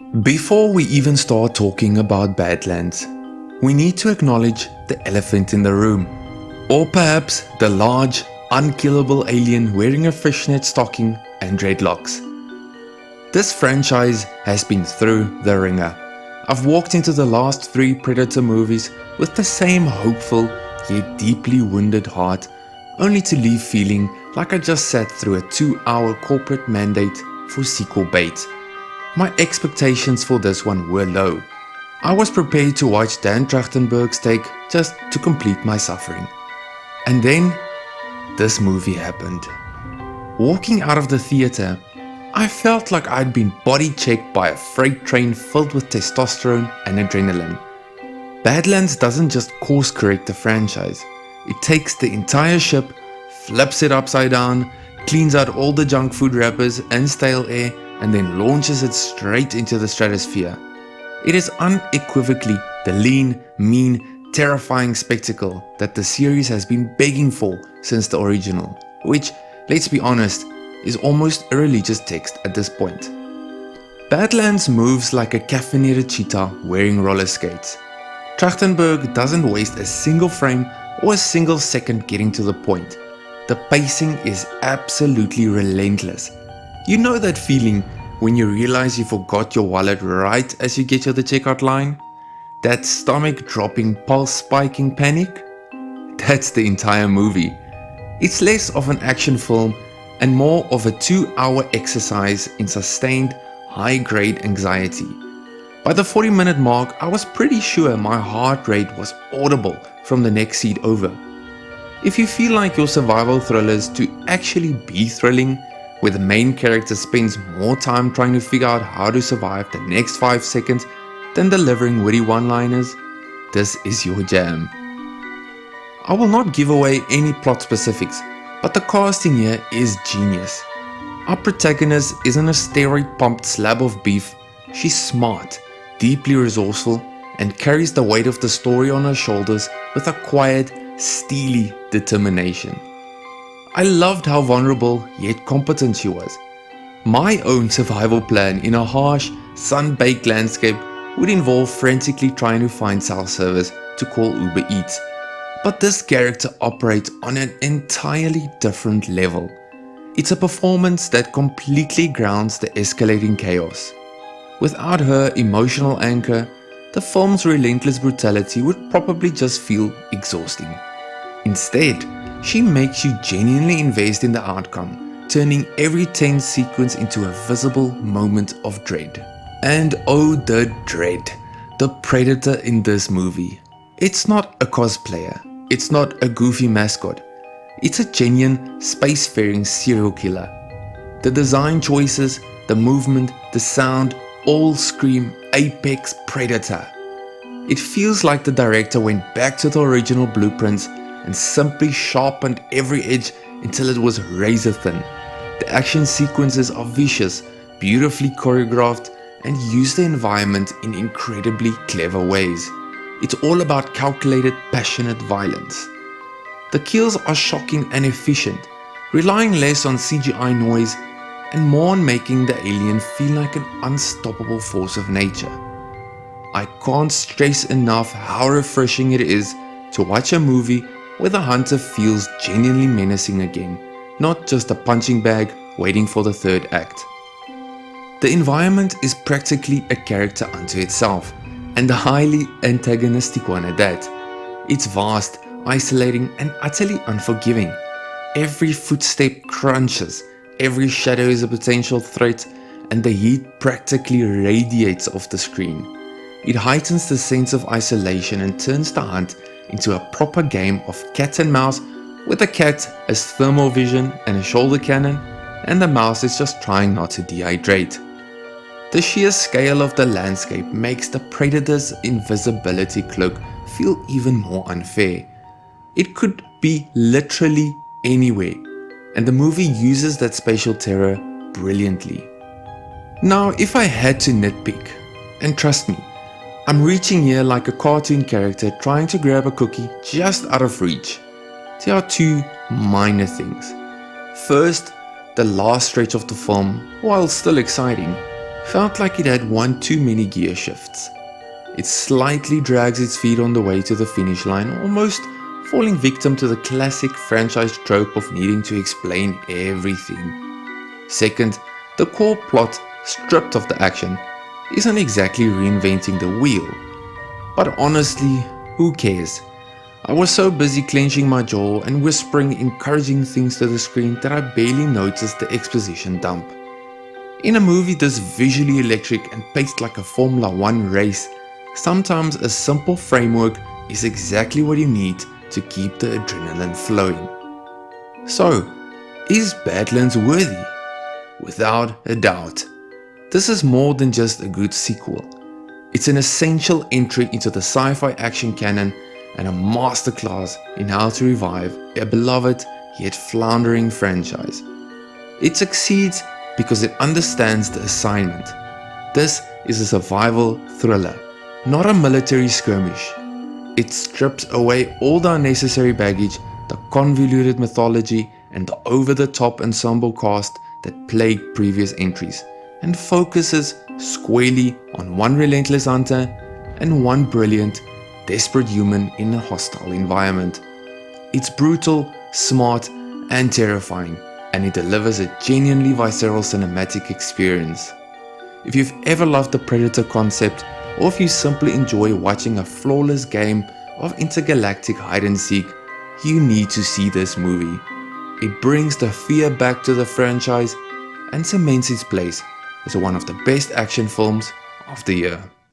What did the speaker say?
Before we even start talking about Badlands, we need to acknowledge the elephant in the room. Or perhaps the large, unkillable alien wearing a fishnet stocking and dreadlocks. This franchise has been through the ringer. I've walked into the last 3 Predator movies with the same hopeful yet deeply wounded heart, only to leave feeling like I just sat through a 2-hour corporate mandate for sequel bait. My expectations for this one were low. I was prepared to watch Dan Trachtenberg's take just to complete my suffering. And then, this movie happened. Walking out of the theater, I felt like I'd been body checked by a freight train filled with testosterone and adrenaline. Badlands doesn't just course correct the franchise. It takes the entire ship, flips it upside down, cleans out all the junk food wrappers and stale air, and then launches it straight into the stratosphere. It is unequivocally the lean, mean, terrifying spectacle that the series has been begging for since the original, which, let's be honest, is almost a religious text at this point. Badlands moves like a caffeinated cheetah wearing roller skates. Trachtenberg doesn't waste a single frame or a single second getting to the point. The pacing is absolutely relentless. You know that feeling when you realize you forgot your wallet right as you get to the checkout line? That stomach-dropping, pulse-spiking panic? That's the entire movie. It's less of an action film and more of a 2-hour exercise in sustained, high-grade anxiety. By the 40-minute mark, I was pretty sure my heart rate was audible from the next seat over. If you feel like your survival thrillers to actually be thrilling, where the main character spends more time trying to figure out how to survive the next 5 seconds than delivering witty one-liners, this is your jam. I will not give away any plot specifics, but the casting here is genius. Our protagonist isn't a steroid-pumped slab of beef. She's smart, deeply resourceful, and carries the weight of the story on her shoulders with a quiet, steely determination. I loved how vulnerable yet competent she was. My own survival plan in a harsh, sun-baked landscape would involve frantically trying to find cell service to call Uber Eats. But this character operates on an entirely different level. It's a performance that completely grounds the escalating chaos. Without her emotional anchor, the film's relentless brutality would probably just feel exhausting. Instead, she makes you genuinely invest in the outcome, turning every tense sequence into a visible moment of dread. And oh, the dread. The Predator in this movie. It's not a cosplayer. It's not a goofy mascot. It's a genuine, spacefaring serial killer. The design choices, the movement, the sound, all scream Apex Predator. It feels like the director went back to the original blueprints and simply sharpened every edge until it was razor thin. The action sequences are vicious, beautifully choreographed, and use the environment in incredibly clever ways. It's all about calculated, passionate violence. The kills are shocking and efficient, relying less on CGI noise and more on making the alien feel like an unstoppable force of nature. I can't stress enough how refreshing it is to watch a movie where the hunter feels genuinely menacing again, not just a punching bag waiting for the third act. The environment is practically a character unto itself, and a highly antagonistic one at that. It's vast, isolating, and utterly unforgiving. Every footstep crunches, every shadow is a potential threat, and the heat practically radiates off the screen. It heightens the sense of isolation and turns the hunt into a proper game of cat and mouse, with the cat as thermal vision and a shoulder cannon, and the mouse is just trying not to dehydrate. The sheer scale of the landscape makes the Predator's invisibility cloak feel even more unfair. It could be literally anywhere, and the movie uses that spatial terror brilliantly. Now, if I had to nitpick, and trust me, I'm reaching here like a cartoon character trying to grab a cookie just out of reach. There are 2 minor things. First, the last stretch of the film, while still exciting, felt like it had one too many gear shifts. It slightly drags its feet on the way to the finish line, almost falling victim to the classic franchise trope of needing to explain everything. Second, the core plot, stripped of the action, isn't exactly reinventing the wheel. But honestly, who cares? I was so busy clenching my jaw and whispering encouraging things to the screen that I barely noticed the exposition dump. In a movie this visually electric and paced like a Formula 1 race, sometimes a simple framework is exactly what you need to keep the adrenaline flowing. So, is Badlands worthy? Without a doubt. This is more than just a good sequel. It's an essential entry into the sci-fi action canon and a masterclass in how to revive a beloved yet floundering franchise. It succeeds because it understands the assignment. This is a survival thriller, not a military skirmish. It strips away all the unnecessary baggage, the convoluted mythology, and the over-the-top ensemble cast that plagued previous entries, and focuses squarely on one relentless hunter and one brilliant, desperate human in a hostile environment. It's brutal, smart, and terrifying, and it delivers a genuinely visceral cinematic experience. If you've ever loved the Predator concept, or if you simply enjoy watching a flawless game of intergalactic hide-and-seek, you need to see this movie. It brings the fear back to the franchise and cements its place as one of the best action films of the year.